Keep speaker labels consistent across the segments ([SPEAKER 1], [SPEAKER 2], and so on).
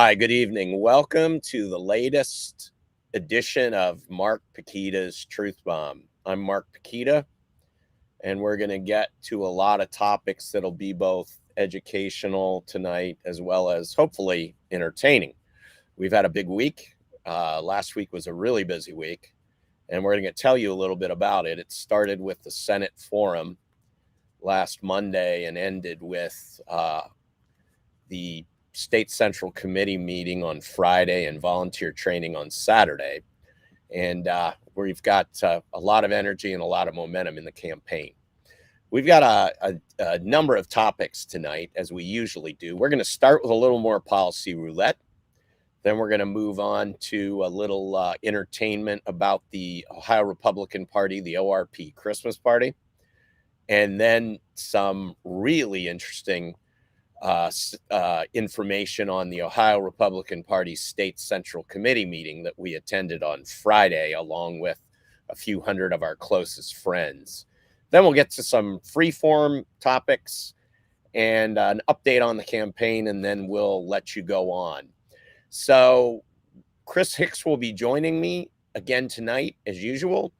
[SPEAKER 1] Hi, good evening. Welcome to the latest edition of Mark Pukita's Truth Bomb. I'm Mark Pukita, and we're going to get to a lot of topics that'll be both educational tonight as well as hopefully entertaining. We've had a big week. Last week was a really busy week, and we're going to tell you a little bit about it. It started with the Senate Forum last Monday and ended with the State Central Committee meeting on Friday and volunteer training on Saturday. And we've got a lot of energy and a lot of momentum in the campaign. We've got a number of topics tonight, as we usually do. We're going to start with a little more policy roulette. Then we're going to move on to a little entertainment about the Ohio Republican Party, the ORP Christmas party. And then some really interesting information on the Ohio Republican Party State Central Committee meeting that we attended on Friday, along with a few hundred of our closest friends. Then we'll get to some free-form topics and an update on the campaign, and then we'll let you go on. So Chris Hicks will be joining me again tonight, as usual.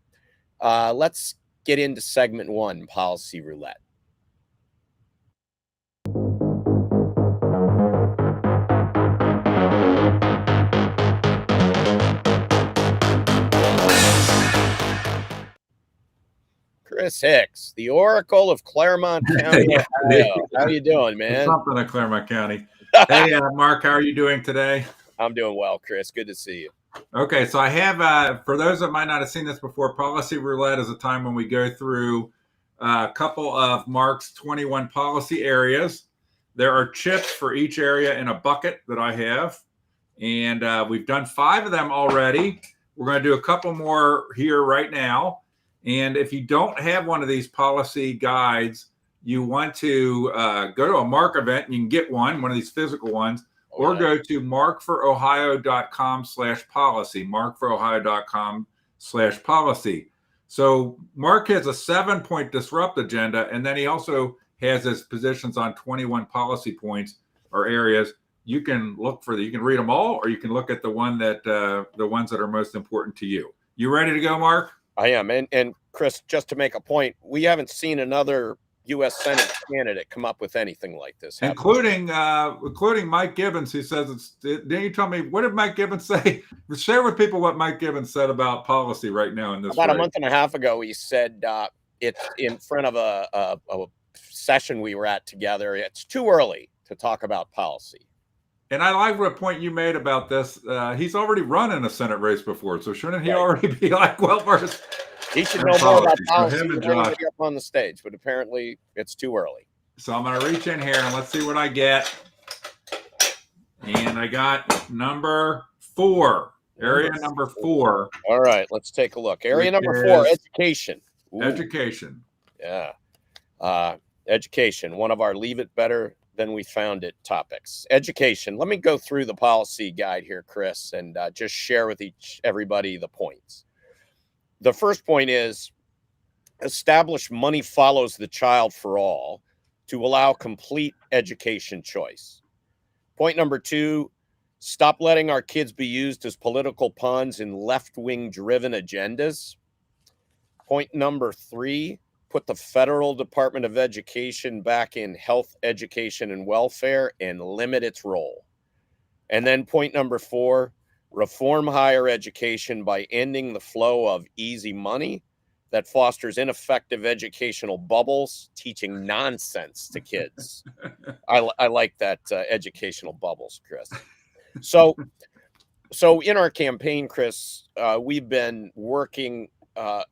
[SPEAKER 1] Let's get into segment one, Policy Roulette. Chris Hicks, the Oracle of Claremont County, Ohio. How you doing, man?
[SPEAKER 2] Something in Claremont County. Hey, Mark, how are you doing today?
[SPEAKER 1] I'm doing well, Chris. Good to see you.
[SPEAKER 2] Okay, so I have, for those that might not have seen this before, Policy Roulette is a time when we go through a couple of Mark's 21 policy areas. There are chips for each area in a bucket that I have, and we've done 5 of them already. We're going to do a couple more here right now. And if you don't have one of these policy guides, you want to go to a Mark event and you can get one of these physical ones, or go to markforohio.com/policy, markforohio.com/policy. So Mark has a 7-point disrupt agenda, and then he also has his positions on 21 policy points or areas. You can look for you can read them all, or you can look at the ones that are most important to you. You ready to go, Mark?
[SPEAKER 1] I am. And Chris, just to make a point, we haven't seen another U.S. Senate candidate come up with anything like this,
[SPEAKER 2] including Mike Gibbons, who says didn't you tell me, what did Mike Gibbons say? Share with people what Mike Gibbons said about policy right now in this
[SPEAKER 1] About a month and a half ago, he said it's in front of a session we were at together. It's too early to talk about policy.
[SPEAKER 2] And I like what point you made about this. He's already run in a Senate race before, so shouldn't he already be like well versed?
[SPEAKER 1] He should know more about policy than anybody up on the stage, but apparently it's too early.
[SPEAKER 2] So I'm going to reach in here and let's see what I get. And I got number 4, area number 4.
[SPEAKER 1] All right, let's take a look. Area number 4, education.
[SPEAKER 2] Ooh. Education.
[SPEAKER 1] Yeah. Education, one of our leave it better than we found it topics. Education. Let me go through the policy guide here, Chris, and just share with everybody the points. The first point is establish money follows the child for all to allow complete education choice. Point number 2, stop letting our kids be used as political pawns in left-wing driven agendas. Point number 3, put the federal Department of Education back in health, education, and welfare and limit its role. And then point number 4, reform higher education by ending the flow of easy money that fosters ineffective educational bubbles, teaching nonsense to kids. I like that, educational bubbles, Chris. So in our campaign, Chris, we've been working to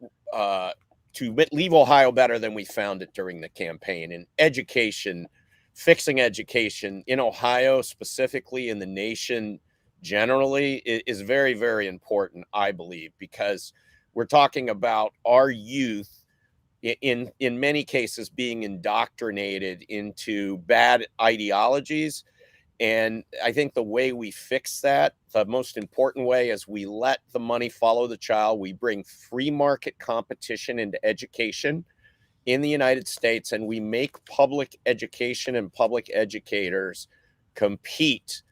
[SPEAKER 1] leave Ohio better than we found it during the campaign. And education, fixing education in Ohio specifically, in the nation generally, is very, very important, I believe, because we're talking about our youth in many cases being indoctrinated into bad ideologies. And I think the way we fix that, the most important way, is we let the money follow the child. We bring free market competition into education in the United States, and we make public education and public educators compete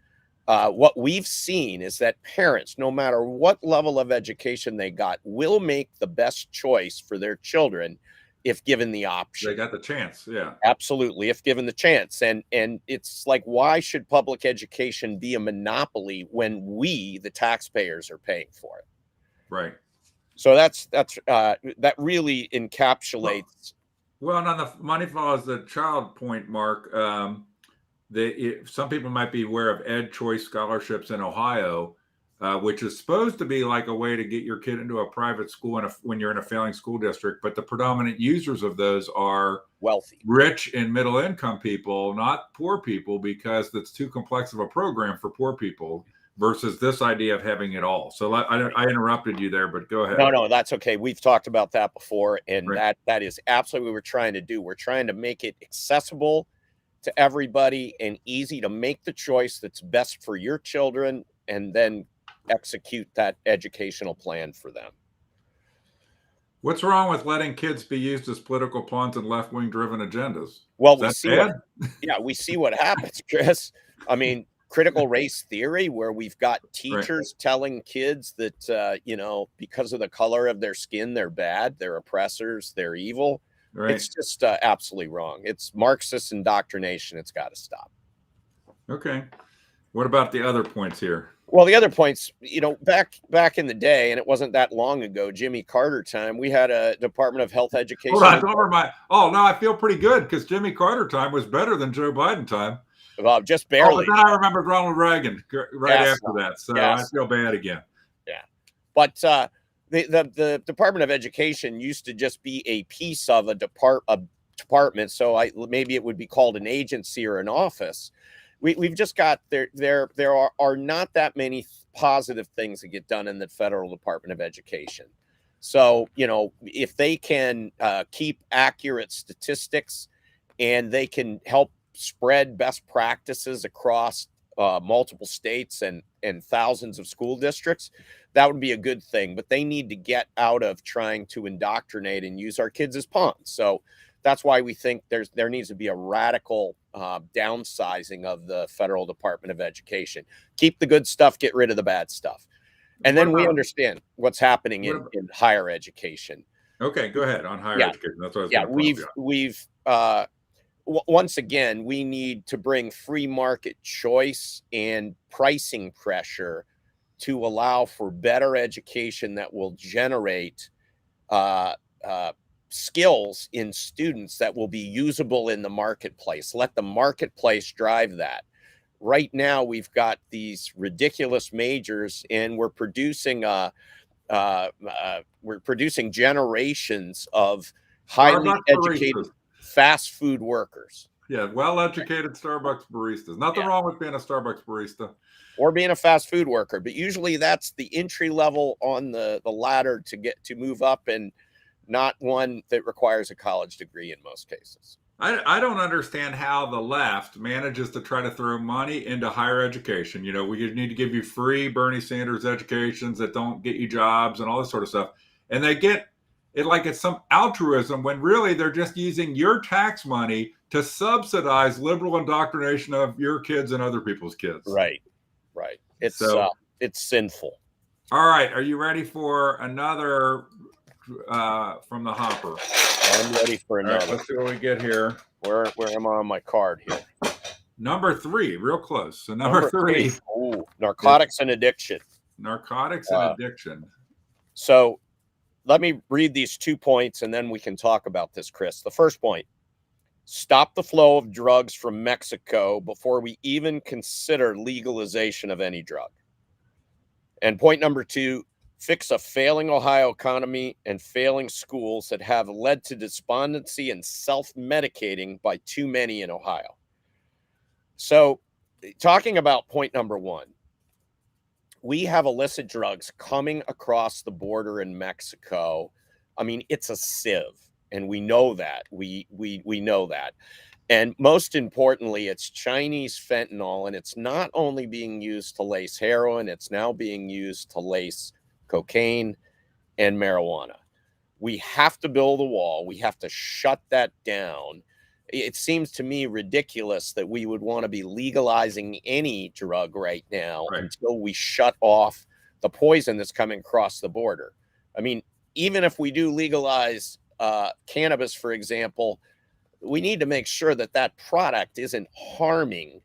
[SPEAKER 1] what we've seen is that parents, no matter what level of education they got, will make the best choice for their children if given the option.
[SPEAKER 2] They got the chance. Yeah.
[SPEAKER 1] Absolutely, if given the chance. And it's like, why should public education be a monopoly when we, the taxpayers, are paying for it?
[SPEAKER 2] Right.
[SPEAKER 1] So that really encapsulates.
[SPEAKER 2] Well, and on the money follows the child point, Mark, some people might be aware of Ed Choice scholarships in Ohio, which is supposed to be like a way to get your kid into a private school when you're in a failing school district. But the predominant users of those are
[SPEAKER 1] Wealthy,
[SPEAKER 2] rich and middle income people, not poor people, because that's too complex of a program for poor people versus this idea of having it all. So I interrupted you there, but go ahead.
[SPEAKER 1] No, that's okay. We've talked about that before, and
[SPEAKER 2] Right.
[SPEAKER 1] that is absolutely what we're trying to do. We're trying to make it accessible to everybody and easy to make the choice that's best for your children, and then execute that educational plan for them.
[SPEAKER 2] What's wrong with letting kids be used as political pawns in left-wing driven agendas?
[SPEAKER 1] Well,
[SPEAKER 2] we
[SPEAKER 1] see what happens, Chris. I mean, critical race theory, where we've got teachers telling kids that, because of the color of their skin, they're bad, they're oppressors, they're evil. Right. It's just absolutely wrong. It's Marxist indoctrination. It's got to stop.
[SPEAKER 2] Okay. What about the other points here?
[SPEAKER 1] Well, the other points, back in the day, and it wasn't that long ago, Jimmy Carter time, we had a Department of Health Education.
[SPEAKER 2] I feel pretty good because Jimmy Carter time was better than Joe Biden time.
[SPEAKER 1] Well, just barely.
[SPEAKER 2] But then I remembered Ronald Reagan after that, so I feel bad again.
[SPEAKER 1] Yeah, but the Department of Education used to just be a piece of a department, so maybe it would be called an agency or an office. We've just got there are not that many positive things that get done in the federal Department of Education. So, if they can keep accurate statistics and they can help spread best practices across multiple states and thousands of school districts, that would be a good thing. But they need to get out of trying to indoctrinate and use our kids as pawns. So that's why we think there needs to be a radical downsizing of the federal Department of Education. Keep the good stuff, get rid of the bad stuff. And then we understand what's happening in higher education.
[SPEAKER 2] Okay, go ahead on higher education. That's what I was
[SPEAKER 1] we've once again, we need to bring free market choice and pricing pressure to allow for better education that will generate skills in students that will be usable in the marketplace. Let the marketplace drive that. Right now, we've got these ridiculous majors, and we're producing generations of highly educated fast food workers.
[SPEAKER 2] Yeah, well-educated Starbucks baristas. Nothing wrong with being a Starbucks barista.
[SPEAKER 1] Or being a fast food worker, but usually that's the entry level on the ladder to move up, and not one that requires a college degree in most cases.
[SPEAKER 2] I don't understand how the left manages to try to throw money into higher education. We need to give you free Bernie Sanders educations that don't get you jobs and all this sort of stuff. And they get it like it's some altruism when really they're just using your tax money to subsidize liberal indoctrination of your kids and other people's kids.
[SPEAKER 1] Right. It's sinful.
[SPEAKER 2] All right. Are you ready for another from the hopper?
[SPEAKER 1] I'm ready for another.
[SPEAKER 2] Right, let's see what we get here.
[SPEAKER 1] Where am I on my card here?
[SPEAKER 2] Number 3, real close. So number 3.
[SPEAKER 1] Ooh, narcotics and addiction.
[SPEAKER 2] Narcotics and addiction.
[SPEAKER 1] So let me read these 2 points and then we can talk about this, Chris. The first point: stop the flow of drugs from Mexico before we even consider legalization of any drug. And point number 2: fix a failing Ohio economy and failing schools that have led to despondency and self-medicating by too many in Ohio. So, talking about point number 1, we have illicit drugs coming across the border in Mexico. I mean, it's a sieve, and we know that. We know that. And most importantly, it's Chinese fentanyl, and it's not only being used to lace heroin, it's now being used to lace cocaine and marijuana. We have to build a wall. We have to shut that down. it seems to me ridiculous that we would want to be legalizing any drug right now
[SPEAKER 2] Right.
[SPEAKER 1] until we shut off the poison that's coming across the border. I mean, even if we do legalize cannabis, for example, we need to make sure that that product isn't harming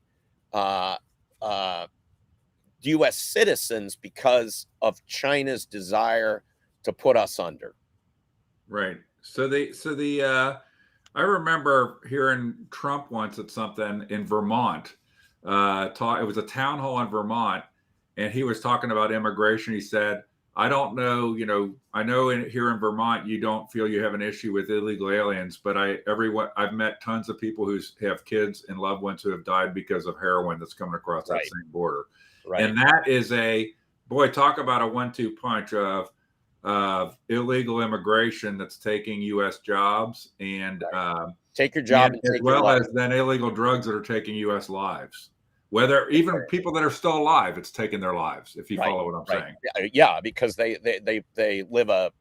[SPEAKER 1] uh, uh, U.S. citizens because of China's desire to put us under.
[SPEAKER 2] Right. I remember hearing Trump once at something in Vermont. It was a town hall in Vermont, and he was talking about immigration. He said, "I don't know, I know here in Vermont you don't feel you have an issue with illegal aliens, but I've met tons of people who have kids and loved ones who have died because of heroin that's coming across that
[SPEAKER 1] Right.
[SPEAKER 2] same border."
[SPEAKER 1] Right.
[SPEAKER 2] And that is talk about a 1-2 punch of illegal immigration that's taking U.S. jobs and
[SPEAKER 1] take your job
[SPEAKER 2] as well as then illegal drugs that are taking U.S. lives. Whether even people that are still alive, it's taking their lives. If you follow what I'm saying,
[SPEAKER 1] yeah, because they live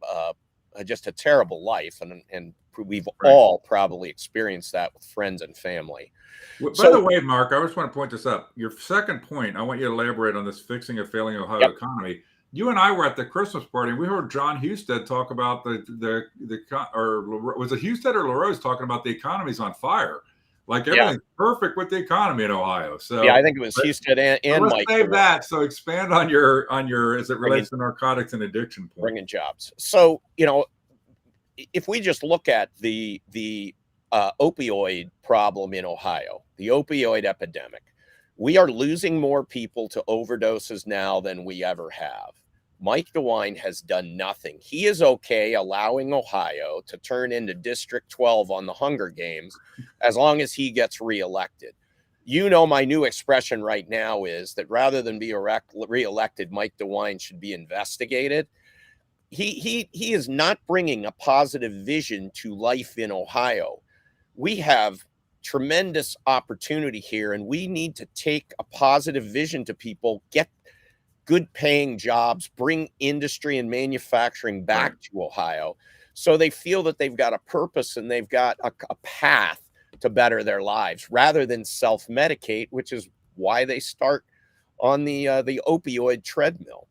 [SPEAKER 1] just a terrible life, and we've all probably experienced that with friends and family.
[SPEAKER 2] By the way, Mark, I just want to point this up. Your second point, I want you to elaborate on this fixing a failing Ohio economy. You and I were at the Christmas party, and we heard John Husted talk about or was it Husted or LaRose talking about the economy's on fire, like everything's perfect with the economy in Ohio. So
[SPEAKER 1] yeah, I think it was Husted and
[SPEAKER 2] let's
[SPEAKER 1] Mike.
[SPEAKER 2] Save that. So expand on your as it relates to narcotics and addiction point.
[SPEAKER 1] Bringing jobs. So if we just look at the opioid problem in Ohio, the opioid epidemic, we are losing more people to overdoses now than we ever have. Mike DeWine has done nothing. He is okay allowing Ohio to turn into District 12 on the Hunger Games as long as he gets reelected. My new expression right now is that rather than be reelected, Mike DeWine should be investigated. He is not bringing a positive vision to life in Ohio. We have tremendous opportunity here, and we need to take a positive vision to people, get good paying jobs, bring industry and manufacturing back to Ohio so they feel that they've got a purpose and they've got a path to better their lives rather than self-medicate, which is why they start on the opioid treadmill.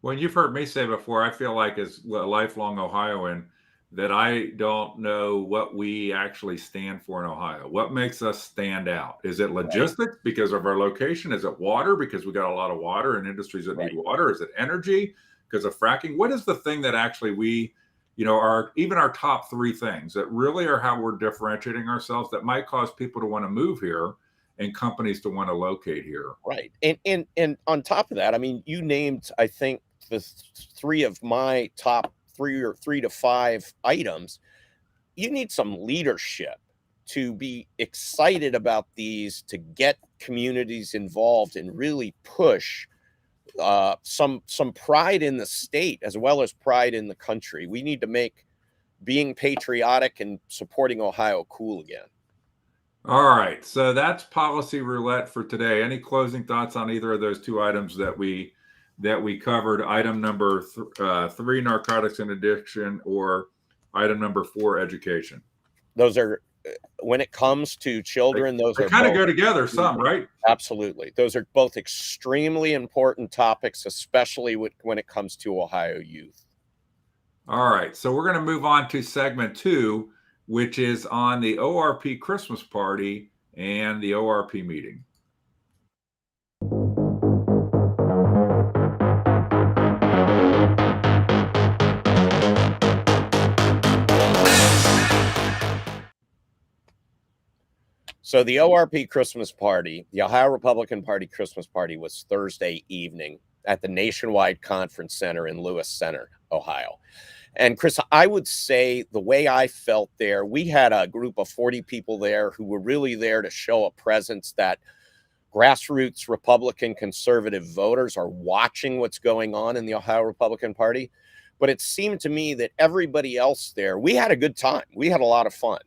[SPEAKER 2] Well, you've heard me say before, I feel like as a lifelong Ohioan that I don't know what we actually stand for in Ohio. What makes us stand out? Is it logistics because of our location? Is it water because we got a lot of water and industries that need water? Is it energy because of fracking? What is the thing that actually we, are even our top three things that really are how we're differentiating ourselves that might cause people to want to move here and companies to want to locate here?
[SPEAKER 1] Right. And on top of that, I mean, you named, I think, the three of my top 3 to 5 items. You need some leadership to be excited about these, to get communities involved and really push some pride in the state as well as pride in the country. We need to make being patriotic and supporting Ohio cool again.
[SPEAKER 2] All right, so that's policy roulette for today. Any closing thoughts on either of those two items that we covered? Item number 3, narcotics and addiction, or item number 4, education.
[SPEAKER 1] Those are, when it comes to children, those
[SPEAKER 2] are kind of go together some, right?
[SPEAKER 1] Absolutely. Those are both extremely important topics, especially when it comes to Ohio youth.
[SPEAKER 2] All right, so we're going to move on to segment 2, which is on the ORP Christmas party and the ORP meeting.
[SPEAKER 1] So the ORP Christmas party, the Ohio Republican Party Christmas party, was Thursday evening at the Nationwide Conference Center in Lewis Center, Ohio. And Chris, I would say the way I felt there, we had a group of 40 people there who were really there to show a presence that grassroots Republican conservative voters are watching what's going on in the Ohio Republican Party. But it seemed to me that everybody else there, we had a good time. We had a lot of fun.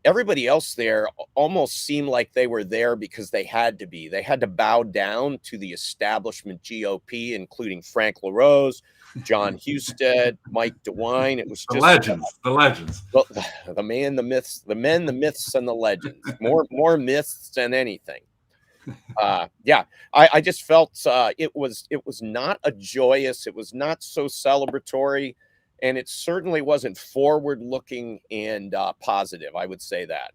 [SPEAKER 1] everybody else there almost seemed like they were there because they had to be. They had to bow down to the establishment GOP, including Frank LaRose, John Husted, Mike DeWine. It was
[SPEAKER 2] The
[SPEAKER 1] just
[SPEAKER 2] legends, the legends.
[SPEAKER 1] well, the man, the myths, the men, the myths, and the legends. More myths than anything. Yeah, I just felt it was not a joyous, it was not so celebratory, and it certainly wasn't forward looking and positive. I would say that.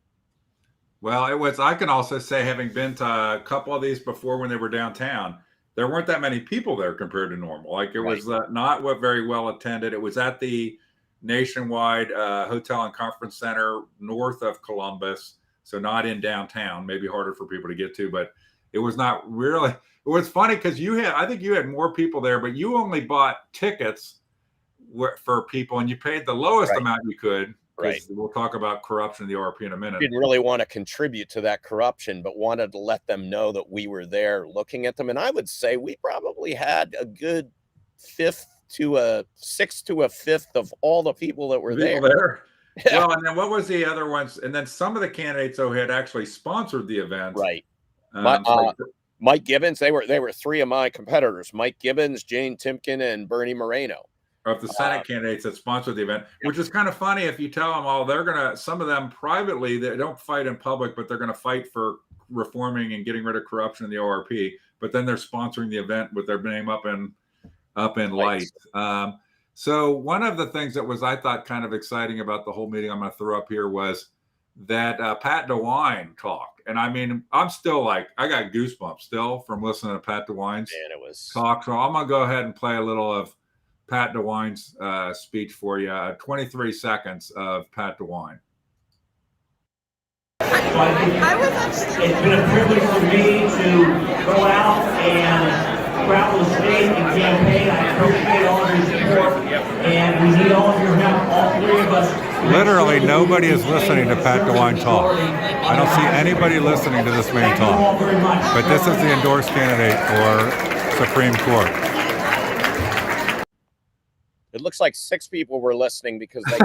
[SPEAKER 2] Well, it was. I can also say, having been to a couple of these before when they were downtown, there weren't that many people there compared to normal. Like it was not what very well attended. It was at the Nationwide Hotel and Conference Center north of Columbus, so not in downtown. Maybe harder for people to get to, but it was not really. It was funny because I think you had more people there, but you only bought tickets for people, and you paid the lowest amount you could. Right. We'll talk about corruption in the RP in a minute.
[SPEAKER 1] Didn't really want to contribute to that corruption, but wanted to let them know that we were there looking at them. And I would say we probably had a good sixth to a fifth of all the people that were there.
[SPEAKER 2] Yeah. Well, and then what was the other ones? And then some of the candidates though had actually sponsored the event.
[SPEAKER 1] Right. Mike Gibbons, they were three of my competitors: Mike Gibbons, Jane Timken, and Bernie Moreno.
[SPEAKER 2] Of the Senate candidates that sponsored the event, which is kind of funny if you tell them all some of them privately, they don't fight in public, but they're going to fight for reforming and getting rid of corruption in the ORP. But then they're sponsoring the event with their name up in lights. So one of the things that was, I thought, kind of exciting about the whole meeting, I'm going to throw up here, was that Pat DeWine talk. And I mean, I'm still like, I got goosebumps still from listening to Pat DeWine's talk. So I'm going to go ahead and play a little of Pat DeWine's speech for you. 23 seconds of Pat DeWine.
[SPEAKER 3] It's been a privilege for me to go out and travel the state and campaign. I appreciate all of your support, and we need all of your help, all three of us.
[SPEAKER 2] Literally nobody is listening to Pat DeWine talk. I don't see anybody listening to this man talk. But this is the endorsed candidate for Supreme Court.
[SPEAKER 1] It looks like 6 people were listening because they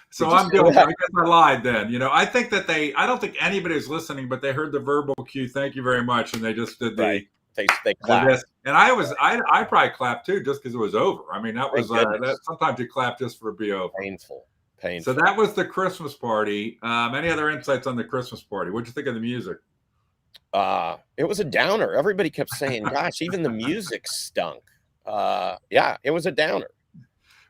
[SPEAKER 2] so I'm guilty. I guess I lied then. You know, I think that I don't think anybody was listening, but they heard the verbal cue, thank you very much, and they just did the
[SPEAKER 1] they clapped.
[SPEAKER 2] And I probably clapped too just because it was over. I mean, that was sometimes you clap just for it to be over.
[SPEAKER 1] Painful.
[SPEAKER 2] So that was the Christmas party. Any other insights on the Christmas party? What'd you think of the music?
[SPEAKER 1] It was a downer. Everybody kept saying, gosh, even the music stunk. Yeah, it was a downer.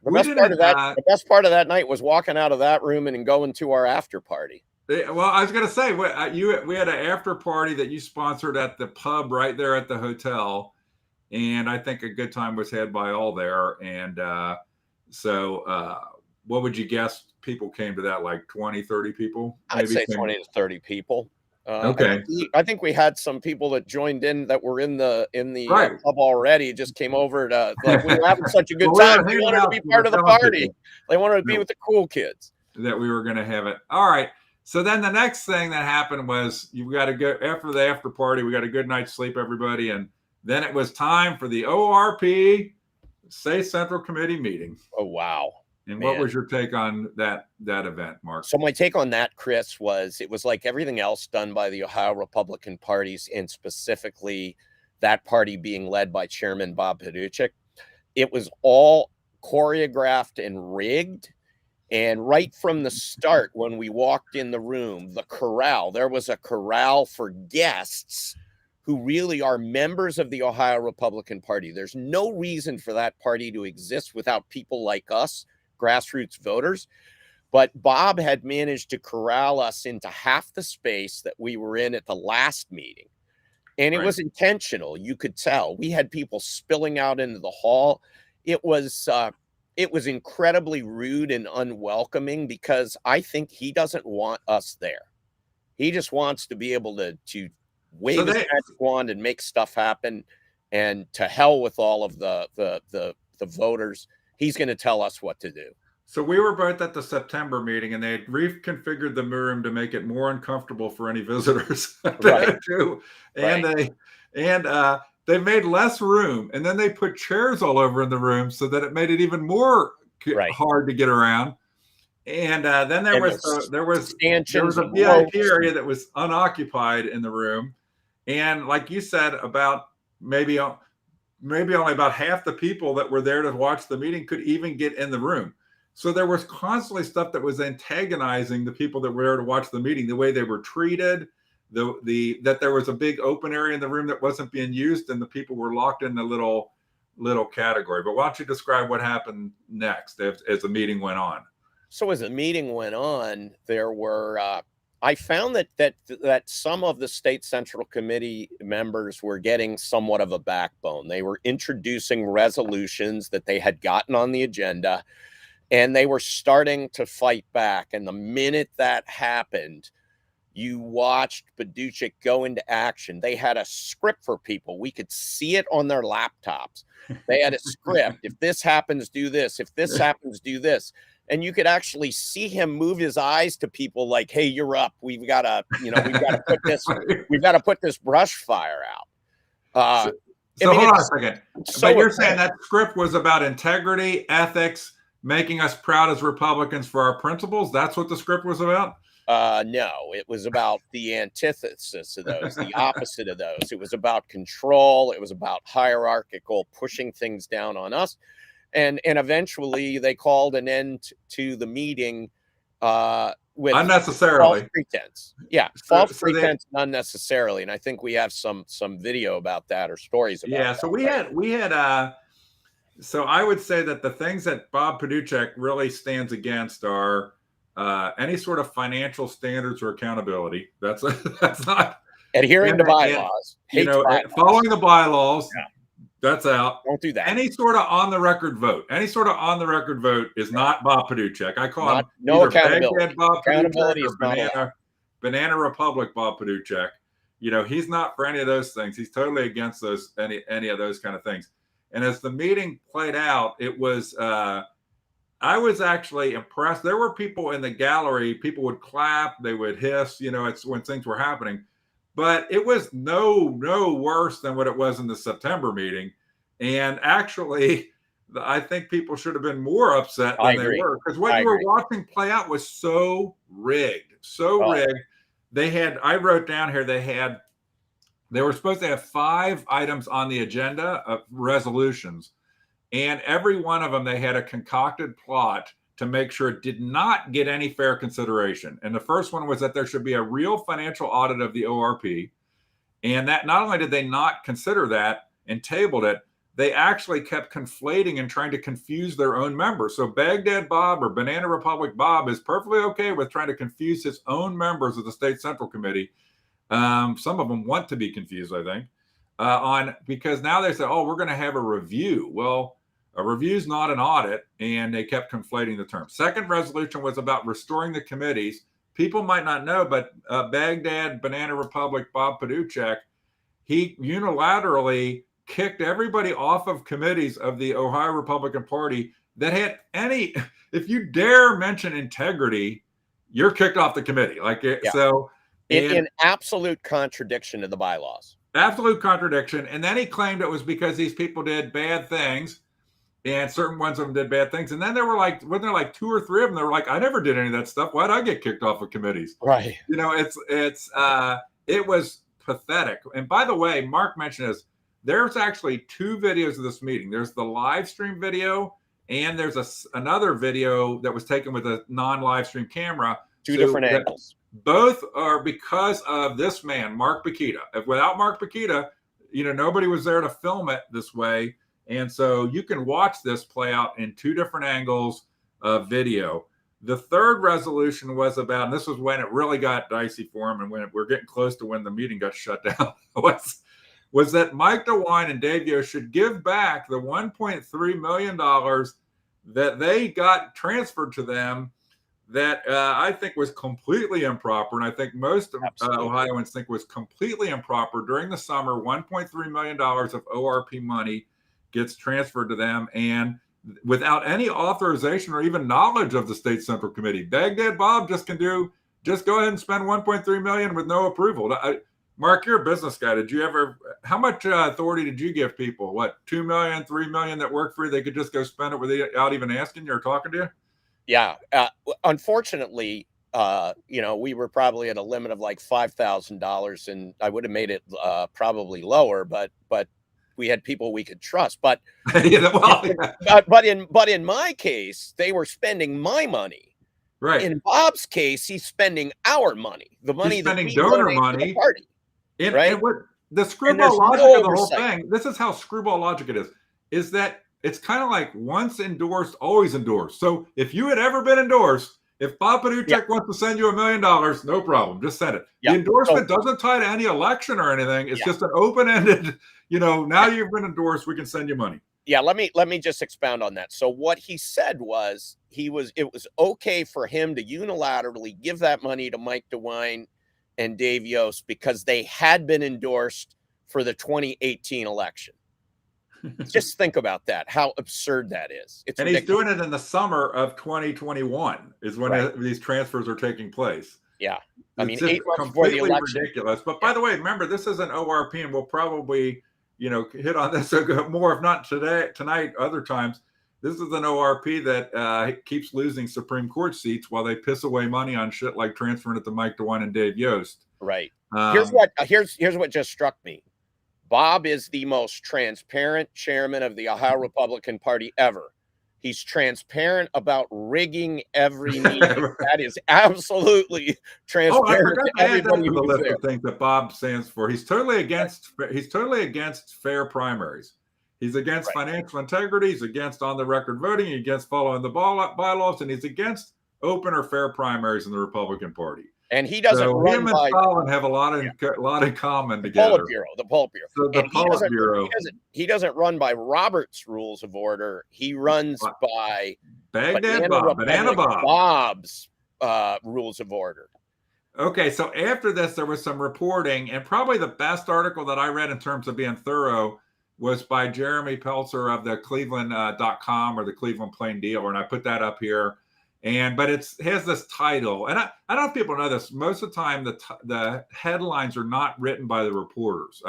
[SPEAKER 1] The best part of that night was walking out of that room and going to our after party.
[SPEAKER 2] Well, I was going to say, we had an after party that you sponsored at the pub right there at the hotel, and I think a good time was had by all there. And what would you guess people came to that, like 20, 30 people?
[SPEAKER 1] I'd say 20 to 30 people.
[SPEAKER 2] Okay.
[SPEAKER 1] I think we had some people that joined in that were in the pub already, just came over to, like, we were having such a good time. They wanted to be part of the party. They wanted to be with the cool kids.
[SPEAKER 2] That we were going to have it. All right. So then the next thing that happened was you got to go after the after party. We got a good night's sleep, everybody. And then it was time for the ORP State Central Committee meeting.
[SPEAKER 1] Oh, wow.
[SPEAKER 2] And what was your take on that event, Mark?
[SPEAKER 1] So my take on that, Chris, was it was like everything else done by the Ohio Republican parties, and specifically that party being led by Chairman Bob Paduchik. It was all choreographed and rigged. And right from the start, when we walked in the room, there was a corral for guests who really are members of the Ohio Republican Party. There's no reason for that party to exist without people like us, grassroots voters. But Bob had managed to corral us into half the space that we were in at the last meeting. And it was intentional. You could tell. We had people spilling out into the hall. It was incredibly rude and unwelcoming because I think he doesn't want us there. He just wants to be able to wave his magic wand and make stuff happen. And to hell with all of the voters. He's going to tell us what to do.
[SPEAKER 2] So we were both at the September meeting, and they had reconfigured the room to make it more uncomfortable for any visitors. They made less room, and then they put chairs all over in the room so that it made it even more hard to get around. And then there was a VIP area that was unoccupied in the room, and like you said, about maybe only about half the people that were there to watch the meeting could even get in the room. So there was constantly stuff that was antagonizing the people that were there to watch the meeting, the way they were treated, that there was a big open area in the room that wasn't being used, and the people were locked in the little category. But why don't you describe what happened next as the meeting went on?
[SPEAKER 1] So as the meeting went on, there were I found that some of the state central committee members were getting somewhat of a backbone. They were introducing resolutions that they had gotten on the agenda, and they were starting to fight back. And the minute that happened, you watched Paduchek go into action. They had a script for people. We could see it on their laptops. They had a script. If this happens, do this. If this happens, do this. And you could actually see him move his eyes to people like, "Hey, you're up. We've got to put this brush fire out."
[SPEAKER 2] So hold on a second. But you're saying that script was about integrity, ethics, making us proud as Republicans for our principles? That's what the script was about?
[SPEAKER 1] No, it was about the antithesis of those, the opposite of those. It was about control. It was about hierarchical, pushing things down on us. And eventually they called an end to the meeting with
[SPEAKER 2] unnecessarily
[SPEAKER 1] false pretense. Yeah, false pretense unnecessarily. And I think we have some video about that or stories about that.
[SPEAKER 2] Yeah, so we had so I would say that the things that Bob Paduchek really stands against are any sort of financial standards or accountability. That's not
[SPEAKER 1] adhering to bylaws.
[SPEAKER 2] Following the bylaws. Yeah. That's out.
[SPEAKER 1] Don't do that.
[SPEAKER 2] Any sort of on the record vote. Is not Bob Paduchek. I call him
[SPEAKER 1] no accountability.
[SPEAKER 2] Baghdad Bob
[SPEAKER 1] Accountability
[SPEAKER 2] Paduchek
[SPEAKER 1] is not
[SPEAKER 2] Banana Republic Bob Paduchek. He's not for any of those things. He's totally against any of those kind of things. And as the meeting played out, it was I was actually impressed. There were people in the gallery. People would clap. They would hiss. It's when things were happening. But it was no worse than what it was in the September meeting. And actually, I think people should have been more upset than they were. Because what you were watching play out was so rigged. I wrote down here, they were supposed to have 5 items on the agenda of resolutions. And every one of them, they had a concocted plot to make sure it did not get any fair consideration. And the first one was that there should be a real financial audit of the ORP. And that not only did they not consider that and tabled it, they actually kept conflating and trying to confuse their own members. So Baghdad Bob or Banana Republic Bob is perfectly okay with trying to confuse his own members of the State Central Committee. Some of them want to be confused, I think, because now they say, "Oh, we're going to have a review." Well, a review is not an audit, and they kept conflating the terms. Second resolution was about restoring the committees. People might not know, but Baghdad Banana Republic Bob Paduchek, he unilaterally kicked everybody off of committees of the Ohio Republican Party that had any. If you dare mention integrity, you're kicked off the committee. So
[SPEAKER 1] in absolute contradiction to the bylaws.
[SPEAKER 2] Absolute contradiction. And then he claimed it was because these people did bad things. And certain ones of them did bad things. And then there were wasn't there 2 or 3 of them that were like, "I never did any of that stuff. Why'd I get kicked off of committees?"
[SPEAKER 1] Right.
[SPEAKER 2] It was pathetic. And by the way, Mark mentioned this. There's actually 2 videos of this meeting. There's the live stream video, and there's another video that was taken with a non-live stream camera.
[SPEAKER 1] Two different angles.
[SPEAKER 2] Both are because of this man, Mark Pukita. Without Mark Pukita, nobody was there to film it this way. And so you can watch this play out in 2 different angles of video. The third resolution was about, and this was when it really got dicey for him, and when we're getting close to when the meeting got shut down, was that Mike DeWine and Dave Yo should give back the $1.3 million that they got transferred to them that I think was completely improper. And I think most Ohioans think was completely improper. During the summer, $1.3 million of ORP money gets transferred to them, and without any authorization or even knowledge of the State Central Committee. Baghdad Bob just go ahead and spend $1.3 million with no approval. Mark, you're a business guy. How much authority did you give people? What, $2 million, $3 million that worked for you? They could just go spend it without even asking you or talking to you?
[SPEAKER 1] Yeah. Unfortunately, we were probably at a limit of like $5,000, and I would have made it probably lower, but we had people we could trust. But
[SPEAKER 2] Yeah, well, yeah.
[SPEAKER 1] but in my case, they were spending my money.
[SPEAKER 2] Right.
[SPEAKER 1] In Bob's case, he's spending our money, the money
[SPEAKER 2] He's
[SPEAKER 1] that
[SPEAKER 2] spending
[SPEAKER 1] we
[SPEAKER 2] donor
[SPEAKER 1] donate to the
[SPEAKER 2] money.
[SPEAKER 1] party, right?
[SPEAKER 2] And what the
[SPEAKER 1] And
[SPEAKER 2] screwball
[SPEAKER 1] there's
[SPEAKER 2] logic
[SPEAKER 1] no
[SPEAKER 2] of the whole
[SPEAKER 1] oversight.
[SPEAKER 2] thing, this is how screwball logic it is that it's kind of like once endorsed, always endorsed. So if you had ever been endorsed, if Bob Paduchek wants to send you $1 million, no problem, just send it.
[SPEAKER 1] Yeah.
[SPEAKER 2] The endorsement doesn't tie to any election or anything. It's just an open-ended, now you've been endorsed, we can send you money.
[SPEAKER 1] Yeah, let me just expound on that. So what he said was it was okay for him to unilaterally give that money to Mike DeWine and Dave Yost because they had been endorsed for the 2018 election. Just think about that, how absurd that is. It's
[SPEAKER 2] and
[SPEAKER 1] ridiculous.
[SPEAKER 2] He's doing it in the summer of 2021 is when these transfers are taking place.
[SPEAKER 1] Yeah. I mean,
[SPEAKER 2] It's
[SPEAKER 1] 8 months before the election.
[SPEAKER 2] Ridiculous. But by the way, remember, this is an ORP, and we'll probably, hit on this more, if not tonight, other times. This is an ORP that keeps losing Supreme Court seats while they piss away money on shit like transferring it to Mike DeWine and Dave Yost.
[SPEAKER 1] Right. Here's what just struck me. Bob is the most transparent chairman of the Ohio Republican Party ever. He's transparent about rigging every meeting. That is absolutely transparent to everybody
[SPEAKER 2] the
[SPEAKER 1] who's
[SPEAKER 2] list
[SPEAKER 1] there.
[SPEAKER 2] of things that Bob stands for. He's totally against fair primaries. He's against financial integrity. He's against on-the-record voting. He's against following the bylaws, and he's against open or fair primaries in the Republican Party.
[SPEAKER 1] And he doesn't run
[SPEAKER 2] him and
[SPEAKER 1] by
[SPEAKER 2] Stalin have a lot in common together.
[SPEAKER 1] The Politburo.
[SPEAKER 2] So the Politburo.
[SPEAKER 1] He doesn't run by Robert's rules of order. He runs by
[SPEAKER 2] Banana
[SPEAKER 1] Bob's rules of order.
[SPEAKER 2] Okay, so after this, there was some reporting, and probably the best article that I read in terms of being thorough was by Jeremy Peltzer of the Cleveland.com or the Cleveland Plain Dealer, and I put that up here. But it has this title, and I don't know if people know this. Most of the time, the headlines are not written by the reporters.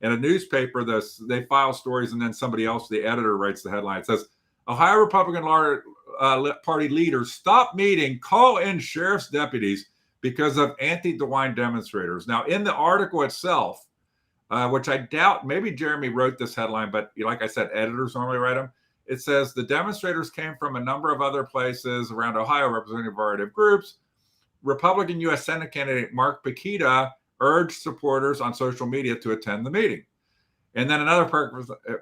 [SPEAKER 2] In a newspaper, they file stories, and then somebody else, the editor, writes the headline. It says, "Ohio Republican Party leaders stop meeting, call in sheriff's deputies because of anti-DeWine demonstrators." Now, in the article itself, which I doubt, maybe Jeremy wrote this headline, but like I said, editors normally write them. It says the demonstrators came from a number of other places around Ohio, representing a variety of groups. Republican U.S. Senate candidate Mark Pukita urged supporters on social media to attend the meeting. And then another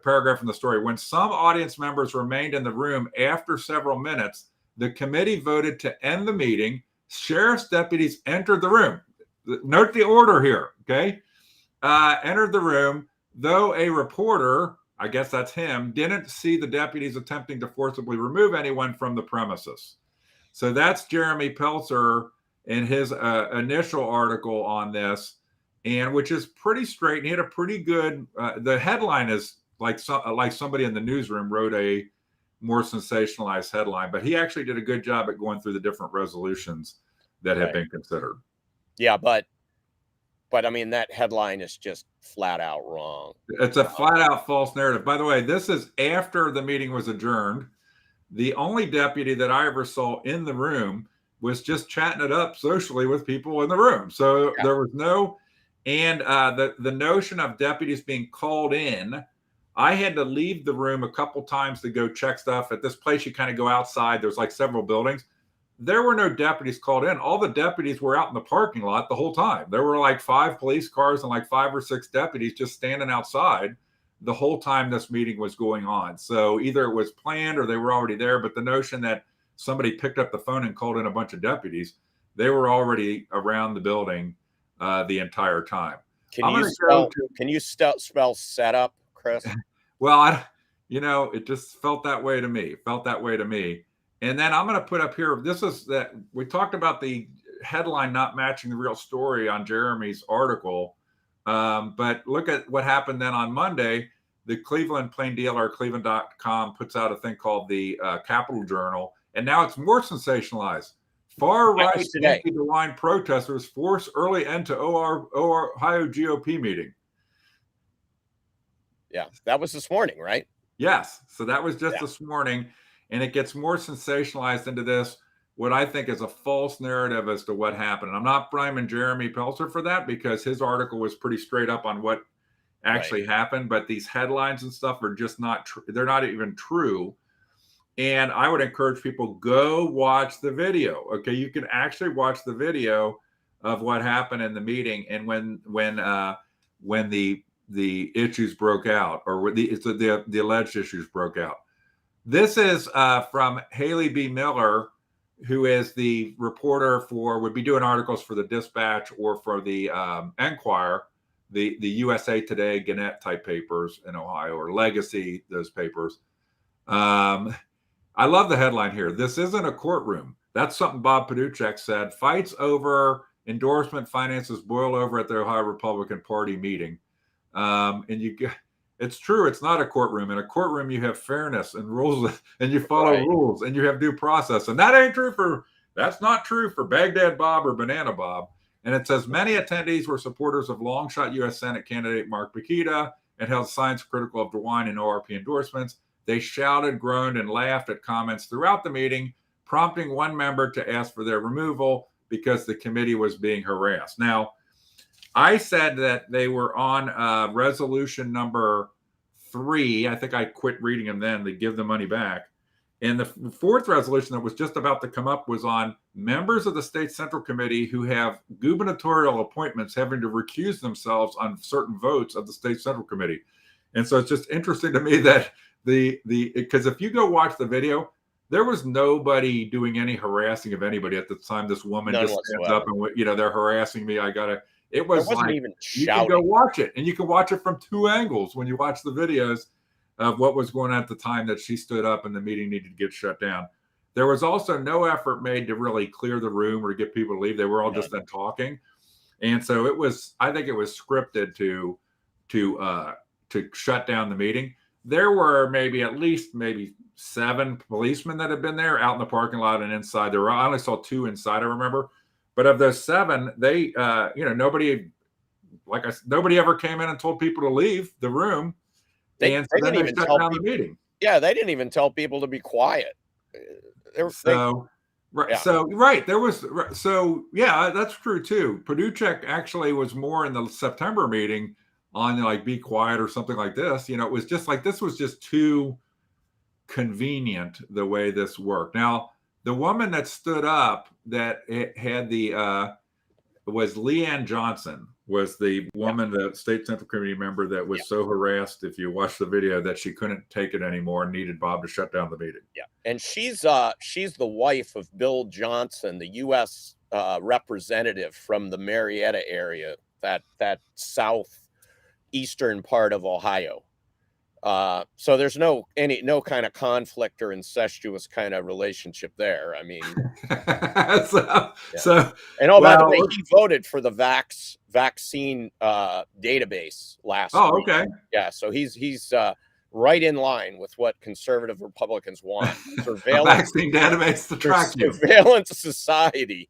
[SPEAKER 2] paragraph in the story. When some audience members remained in the room after several minutes, the committee voted to end the meeting. Sheriff's deputies entered the room. Note the order here, okay? Entered the room, though a reporter, I guess that's him, didn't see the deputies attempting to forcibly remove anyone from the premises. So that's Jeremy Peltzer in his initial article on this, and which is pretty straight. And he had a pretty good, the headline is like somebody in the newsroom wrote a more sensationalized headline, but he actually did a good job at going through the different resolutions that have been considered.
[SPEAKER 1] Yeah, but I mean, that headline is just flat out wrong.
[SPEAKER 2] It's a flat out false narrative. By the way, this is after the meeting was adjourned. The only deputy that I ever saw in the room was just chatting it up socially with people in the room. So there was no, and the notion of deputies being called in, I had to leave the room a couple times to go check stuff. At this place, you kind of go outside. There's like several buildings. There were no deputies called in. All the deputies were out in the parking lot the whole time. There were like 5 police cars and like 5 or 6 deputies just standing outside the whole time this meeting was going on. So either it was planned or they were already there. But the notion that somebody picked up the phone and called in a bunch of deputies, they were already around the building the entire time.
[SPEAKER 1] Can you spell setup, Chris?
[SPEAKER 2] Well, it just felt that way to me. And then I'm going to put up here, this is that we talked about the headline not matching the real story on Jeremy's article. But look at what happened then on Monday. The Cleveland Plain Dealer, Cleveland.com, puts out a thing called the Capitol Journal. And now it's more sensationalized. Far-right anti-DeWine protesters force early end to Ohio GOP meeting.
[SPEAKER 1] Yeah, that was this morning, right?
[SPEAKER 2] Yes. So that was just this morning. and it gets more sensationalized into this, what I think is a false narrative as to what happened. And I'm not blaming Jeremy Pelzer for that, because his article was pretty straight up on what actually happened. But these headlines and stuff are just not true. They're not even true. And I would encourage people, go watch the video. Okay, you can actually watch the video of what happened in the meeting, and when the issues broke out, or the alleged issues broke out. This is from Haley B. Miller, who is the reporter would be doing articles for the Dispatch or for the Enquirer, the USA Today, Gannett type papers in Ohio, or Legacy, those papers. I love the headline here. This isn't a courtroom. That's something Bob Paduchek said. Fights over endorsement finances boil over at the Ohio Republican Party meeting. It's true. It's not a courtroom. In a courtroom, you have fairness and rules, and you follow rules, and you have due process. And that's not true for Baghdad Bob or Banana Bob. And it says many attendees were supporters of long shot U.S. Senate candidate Mark Pukita and held signs critical of DeWine and ORP endorsements. They shouted, groaned, and laughed at comments throughout the meeting, prompting one member to ask for their removal because the committee was being harassed. Now, I said that they were on resolution number 3. I think I quit reading them then to give the money back. And the fourth resolution that was just about to come up was on members of the State Central Committee who have gubernatorial appointments having to recuse themselves on certain votes of the State Central Committee. And so it's just interesting to me that because if you go watch the video, there was nobody doing any harassing of anybody at the time. This woman just stands up and, they're harassing me. It wasn't like, even shouting. You can go watch it, and you can watch it from 2 angles when you watch the videos of what was going on at the time that she stood up and the meeting needed to get shut down. There was also no effort made to really clear the room or to get people to leave. They were all just then talking. And so I think it was scripted to shut down the meeting. There were at least 7 policemen that had been there out in the parking lot and inside. I only saw 2 inside, I remember. But of those 7, they, nobody ever came in and told people to leave the room. They didn't even tell down the meeting.
[SPEAKER 1] Yeah, they didn't even tell people to be quiet.
[SPEAKER 2] There was, that's true too. Paduchek actually was more in the September meeting on be quiet or something like this. It was just like, this was just too convenient the way this worked. Now, the woman that stood up that had was Leanne Johnson, was the woman, the State Central Committee member that was so harassed, if you watch the video, that she couldn't take it anymore and needed Bob to shut down the meeting.
[SPEAKER 1] Yeah, and she's the wife of Bill Johnson, the U.S. Representative from the Marietta area, that southeastern part of Ohio. So there's no kind of conflict or incestuous kind of relationship there. I mean, and by the way, he voted for the vaccine database last week.
[SPEAKER 2] Okay.
[SPEAKER 1] Yeah, so he's right in line with what conservative Republicans want.
[SPEAKER 2] Surveillance vaccine database to track you.
[SPEAKER 1] Surveillance society.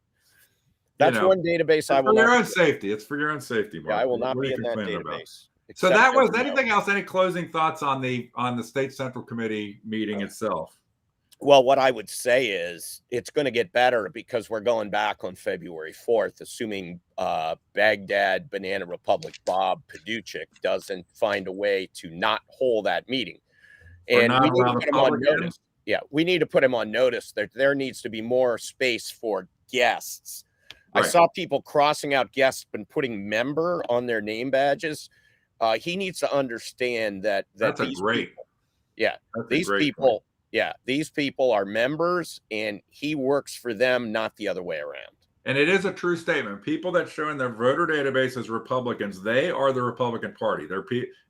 [SPEAKER 1] That's one database I will.
[SPEAKER 2] For your own safety. It's for your own safety, Mark.
[SPEAKER 1] Yeah, I will not be in that database.
[SPEAKER 2] So that was anything else? Any closing thoughts on the State Central Committee meeting itself?
[SPEAKER 1] Well, what I would say is it's going to get better because we're going back on February 4th, assuming Baghdad Banana Republic Bob Paduchek doesn't find a way to not hold that meeting. And we need to put him on notice. Yeah, we need to put him on notice that there needs to be more space for guests. Right. I saw people crossing out guests and putting member on their name badges. He needs to understand that these people are members, and he works for them, not the other way around.
[SPEAKER 2] And it is a true statement. People that show in their voter database as Republicans, they are the Republican Party.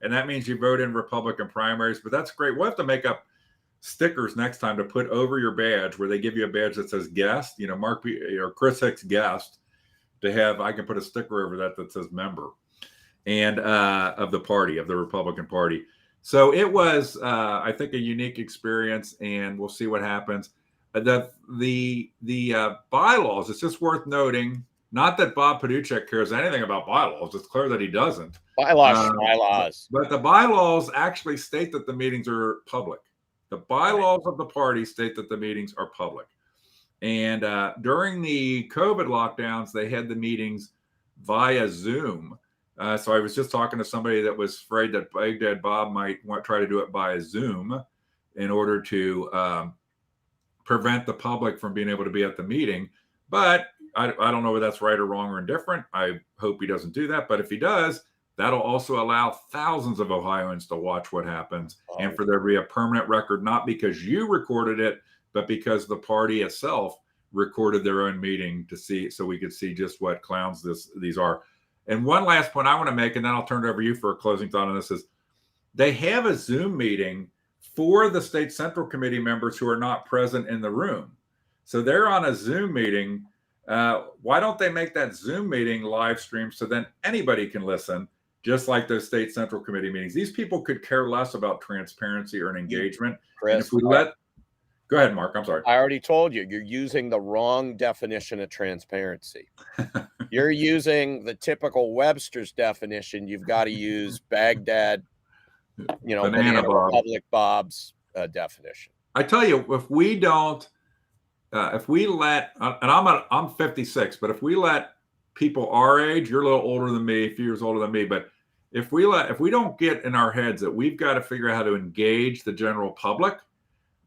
[SPEAKER 2] And that means you vote in Republican primaries. But that's great. We'll have to make up stickers next time to put over your badge, where they give you a badge that says guest, Mark or Chris Hicks guest, I can put a sticker over that says member. And of the party, of the Republican Party. So it was, I think, a unique experience, and we'll see what happens. The bylaws, it's just worth noting, not that Bob Paduchek cares anything about bylaws. It's clear that he doesn't.
[SPEAKER 1] Bylaws.
[SPEAKER 2] But the bylaws actually state that the meetings are public. The bylaws of the party state that the meetings are public. And during the COVID lockdowns, they had the meetings via Zoom. So I was just talking to somebody that was afraid that Baghdad Bob might try to do it via Zoom in order to prevent the public from being able to be at the meeting. But I don't know whether that's right or wrong or indifferent. I hope he doesn't do that. But if he does, that'll also allow thousands of Ohioans to watch what happens and for there to be a permanent record, not because you recorded it, but because the party itself recorded their own meeting to see, so we could see just what clowns these are. And one last point I want to make, and then I'll turn it over to you for a closing thought on this, is they have a Zoom meeting for the state central committee members who are not present in the room. So they're on a Zoom meeting. Why don't they make that Zoom meeting live stream so then anybody can listen, just like those state central committee meetings? These people could care less about transparency or an engagement.
[SPEAKER 1] Chris,
[SPEAKER 2] and if we let, go ahead, Mark, I'm sorry.
[SPEAKER 1] I already told you, you're using the wrong definition of transparency. You're using the typical Webster's definition. You've got to use Baghdad, Banana Republic Bob's definition.
[SPEAKER 2] I tell you, if we don't, if we let, and I'm 56, but if we let people our age, you're a little older than me, a few years older than me, but if we don't get in our heads that we've got to figure out how to engage the general public,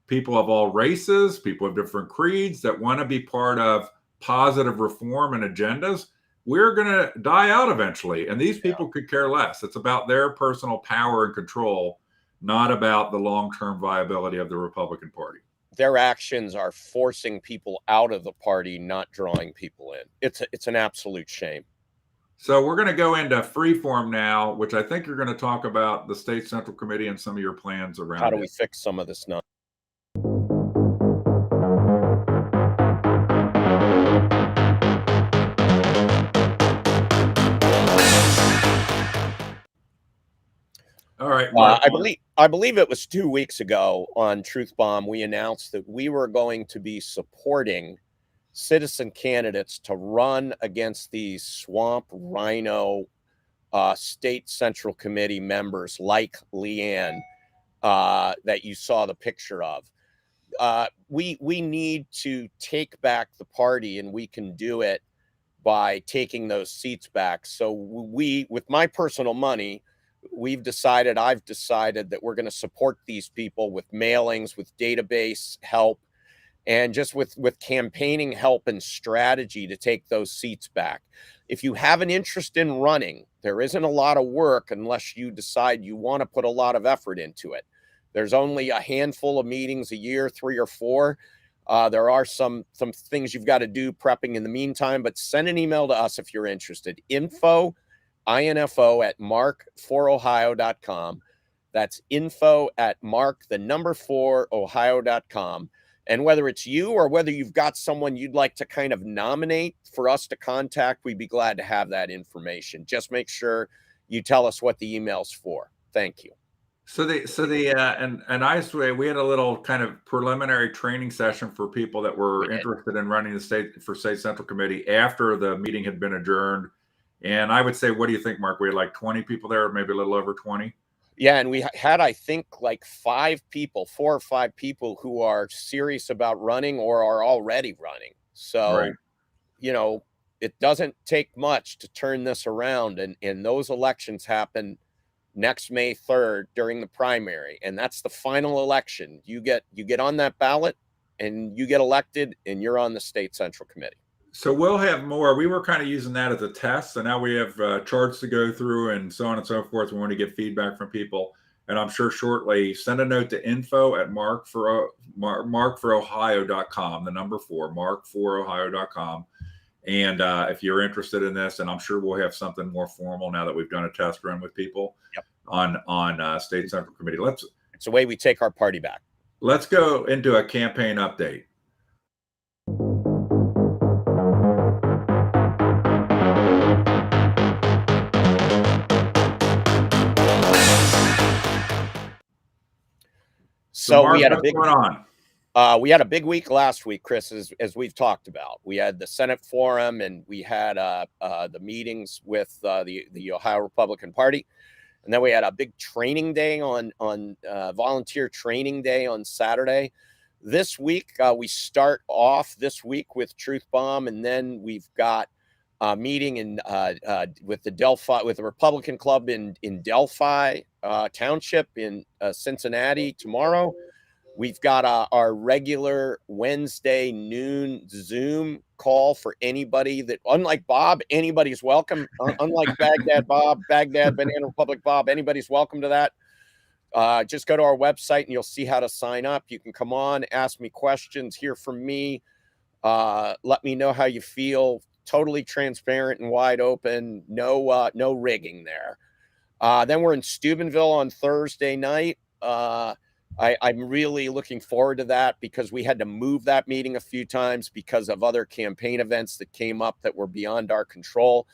[SPEAKER 2] people of all races, people of different creeds that want to be part of positive reform and agendas, we're going to die out eventually. And these people could care less. It's about their personal power and control, not about the long-term viability of the Republican Party.
[SPEAKER 1] Their actions are forcing people out of the party, not drawing people in. It's an absolute shame.
[SPEAKER 2] So we're going to go into freeform now, which I think you're going to talk about the State Central Committee and some of your plans around
[SPEAKER 1] How do we fix some of this now?
[SPEAKER 2] All right. Mark,
[SPEAKER 1] I believe it was 2 weeks ago on Truth Bomb, we announced that we were going to be supporting citizen candidates to run against these swamp rhino state central committee members like Leanne that you saw the picture of. We need to take back the party, and we can do it by taking those seats back. So with my personal money, I've decided that we're going to support these people with mailings, with database help, and just with campaigning help and strategy to take those seats back. If you have an interest in running, there isn't a lot of work unless you decide you want to put a lot of effort into it. There's only a handful of meetings a year, 3 or 4. There are some things you've got to do prepping in the meantime, but send an email to us if you're interested. info at mark4ohio.com. That's info at mark4ohio.com. And whether it's you or whether you've got someone you'd like to kind of nominate for us to contact, we'd be glad to have that information. Just make sure you tell us what the email's for. Thank you.
[SPEAKER 2] And we had a little kind of preliminary training session for people that were interested in running the state central committee after the meeting had been adjourned. And I would say, what do you think, Mark? We had like 20 people there, maybe a little over 20.
[SPEAKER 1] Yeah, and we had, I think, like 4 or 5 people who are serious about running or are already running. So,
[SPEAKER 2] right.
[SPEAKER 1] It doesn't take much to turn this around. And those elections happen next May 3rd during the primary. And that's the final election. You get on that ballot and you get elected and you're on the state central committee.
[SPEAKER 2] So we'll have more. We were kind of using that as a test. So now we have charts to go through and so on and so forth. We want to get feedback from people. And I'm sure shortly, send a note to info at mark4ohio.com, the number 4, mark4ohio.com. And if you're interested in this, and I'm sure we'll have something more formal now that we've done a test run with people on State Central Committee.
[SPEAKER 1] It's the way we take our party back.
[SPEAKER 2] Let's go into a campaign update.
[SPEAKER 1] So
[SPEAKER 2] Mark,
[SPEAKER 1] we had we had a big week last week, Chris, as we've talked about. We had the Senate forum and we had the meetings with the Ohio Republican Party. And then we had a big training day on volunteer training day on Saturday. This week, we start off this week with Truth Bomb, and then we've got a meeting with the Republican Club in Delphi Township in Cincinnati tomorrow. We've got our regular Wednesday noon Zoom call for anybody that, unlike Bob, anybody's welcome. Unlike Baghdad Bob, Baghdad Banana Republic Bob, anybody's welcome to that. Just go to our website and you'll see how to sign up. You can come on, ask me questions, hear from me. Let me know how you feel. Totally transparent and wide open. No rigging there. Then we're in Steubenville on Thursday night. I'm really looking forward to that because we had to move that meeting a few times because of other campaign events that came up that were beyond our control.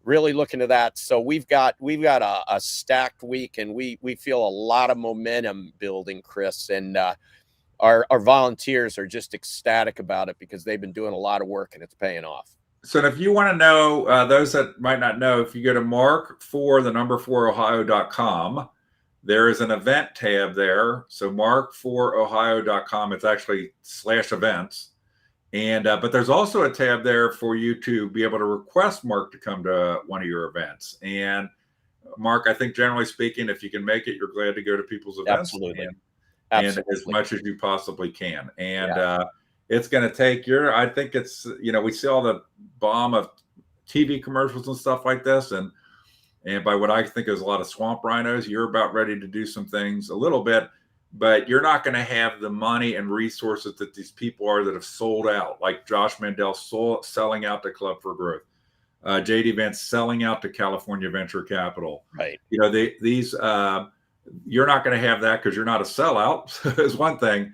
[SPEAKER 1] Really looking to that. So we've got a stacked week, and we feel a lot of momentum building, Chris, and our volunteers are just ecstatic about it because they've been doing a lot of work and it's paying off.
[SPEAKER 2] So if you want to know, those that might not know, if you go to mark4ohio.com, there is an event tab there. So mark4ohio.com, it's actually /events. And but there's also a tab there for you to be able to request Mark to come to one of your events. And Mark, I think generally speaking, if you can make it, you're glad to go to people's events.
[SPEAKER 1] Absolutely.
[SPEAKER 2] And as much as you possibly can. And it's going to take I think it's, we see all the bomb of TV commercials and stuff like this. And by what I think is a lot of swamp rhinos, you're about ready to do some things a little bit, but you're not going to have the money and resources that these people are that have sold out, like Josh Mandel selling out to Club for Growth, JD Vance selling out to California Venture Capital.
[SPEAKER 1] Right.
[SPEAKER 2] These you're not going to have that because you're not a sellout is one thing.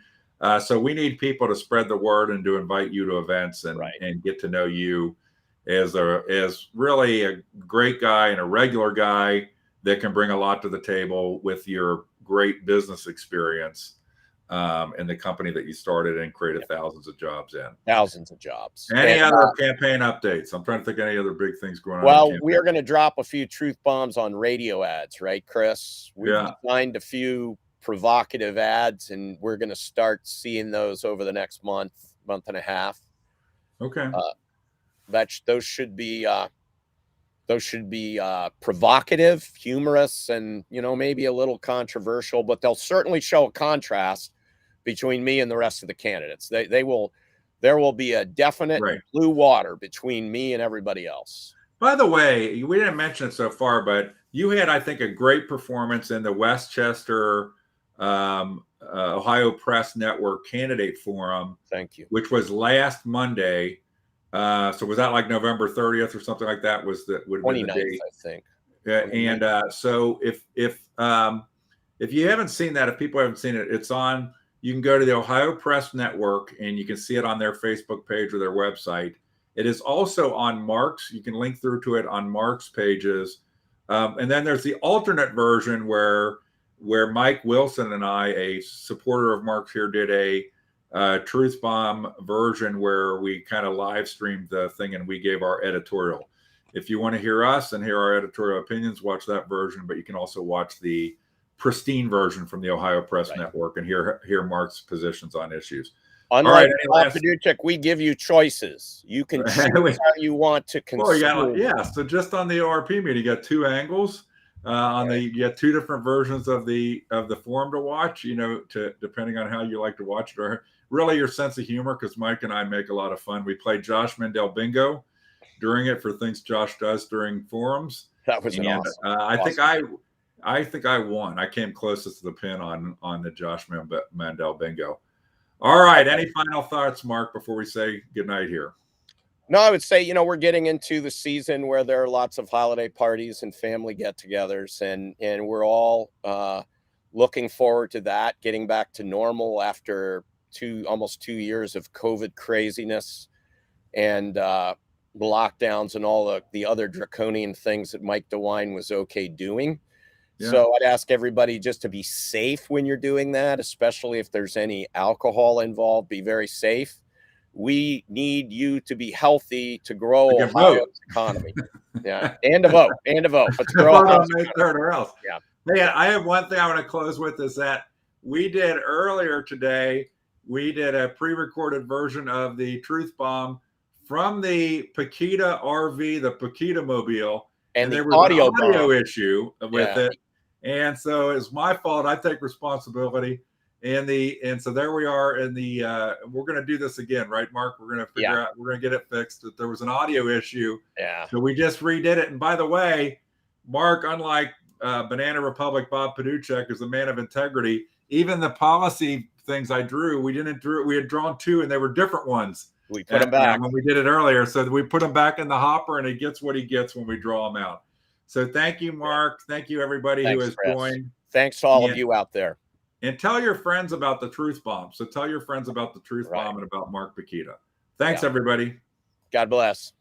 [SPEAKER 2] So we need people to spread the word and to invite you to events and get to know you as really a great guy and a regular guy that can bring a lot to the table with your great business experience in the company that you started and created thousands of jobs in.
[SPEAKER 1] Thousands of jobs.
[SPEAKER 2] Any other campaign updates? I'm trying to think of any other big things going on.
[SPEAKER 1] Well, we are going to drop a few truth bombs on radio ads, right, Chris? We've designed a few provocative ads, and we're going to start seeing those over the next month and a half.
[SPEAKER 2] Okay.
[SPEAKER 1] Those should be provocative, humorous, and maybe a little controversial, but they'll certainly show a contrast between me and the rest of the candidates. There will be a definite blue water between me and everybody else.
[SPEAKER 2] By the way, we didn't mention it so far, but you had, I think, a great performance in the Westchester Ohio Press Network Candidate Forum.
[SPEAKER 1] Thank you.
[SPEAKER 2] Which was last Monday. So was that like November 30th or something like that? Would have been the date,
[SPEAKER 1] I think.
[SPEAKER 2] Yeah, and so if you haven't seen that, if people haven't seen it, it's on. You can go to the Ohio Press Network and you can see it on their Facebook page or their website. It is also on Mark's. You can link through to it on Mark's pages, and then there's the alternate version where Mike Wilson and I, a supporter of Mark's here, did a Truth Bomb version where we kind of live streamed the thing and we gave our editorial. If you want to hear us and hear our editorial opinions, watch that version, but you can also watch the pristine version from the Ohio Press Network and hear Mark's positions on issues.
[SPEAKER 1] Unlike Paduchik, we give you choices. You can choose how you want to consume.
[SPEAKER 2] So just on the ORP meeting, you got two angles. You got two different versions of the forum to watch, depending on how you like to watch it, or really your sense of humor, because Mike and I make a lot of fun. We played Josh Mandel bingo during it for things Josh does during forums.
[SPEAKER 1] That was awesome.
[SPEAKER 2] I think I won. I came closest to the pin on the Josh Mandel bingo. All right. Any final thoughts, Mark, before we say goodnight here?
[SPEAKER 1] No, I would say, we're getting into the season where there are lots of holiday parties and family get-togethers, and we're all looking forward to that, getting back to normal after almost 2 years of COVID craziness and lockdowns and all the other draconian things that Mike DeWine was okay doing. Yeah. So I'd ask everybody just to be safe when you're doing that, especially if there's any alcohol involved. Be very safe. We need you to be healthy to grow
[SPEAKER 2] We can
[SPEAKER 1] Ohio's
[SPEAKER 2] vote.
[SPEAKER 1] economy. Yeah, and to vote, but to grow
[SPEAKER 2] Vote on
[SPEAKER 1] Ohio's
[SPEAKER 2] May
[SPEAKER 1] economy.
[SPEAKER 2] 3rd or else.
[SPEAKER 1] Yeah.
[SPEAKER 2] Hey, I have one thing I want to close with is that we did earlier today, we did a pre-recorded version of the Truth Bomb from the Pukita RV, the Pukita Mobile.
[SPEAKER 1] And
[SPEAKER 2] there
[SPEAKER 1] the
[SPEAKER 2] was
[SPEAKER 1] audio
[SPEAKER 2] an audio
[SPEAKER 1] bomb.
[SPEAKER 2] issue with it. And so it's my fault. I take responsibility. And so there we are in the we're going to do this again, right, Mark? We're going to figure out, we're going to get it fixed. That there was an audio issue.
[SPEAKER 1] Yeah.
[SPEAKER 2] So we just redid it. And by the way, Mark, unlike Banana Republic Bob Paduchek, is a man of integrity. Even the policy things I drew, we had drawn 2 and they were different ones.
[SPEAKER 1] We put them back
[SPEAKER 2] when we did it earlier. So we put them back in the hopper and he gets what he gets when we draw them out. So thank you, Mark. Thank you, everybody who has joined.
[SPEAKER 1] Thanks to all of you out there.
[SPEAKER 2] And tell your friends about the Truth Bomb. So tell your friends about the Truth Bomb and about Mark Pukita. Thanks, everybody.
[SPEAKER 1] God bless.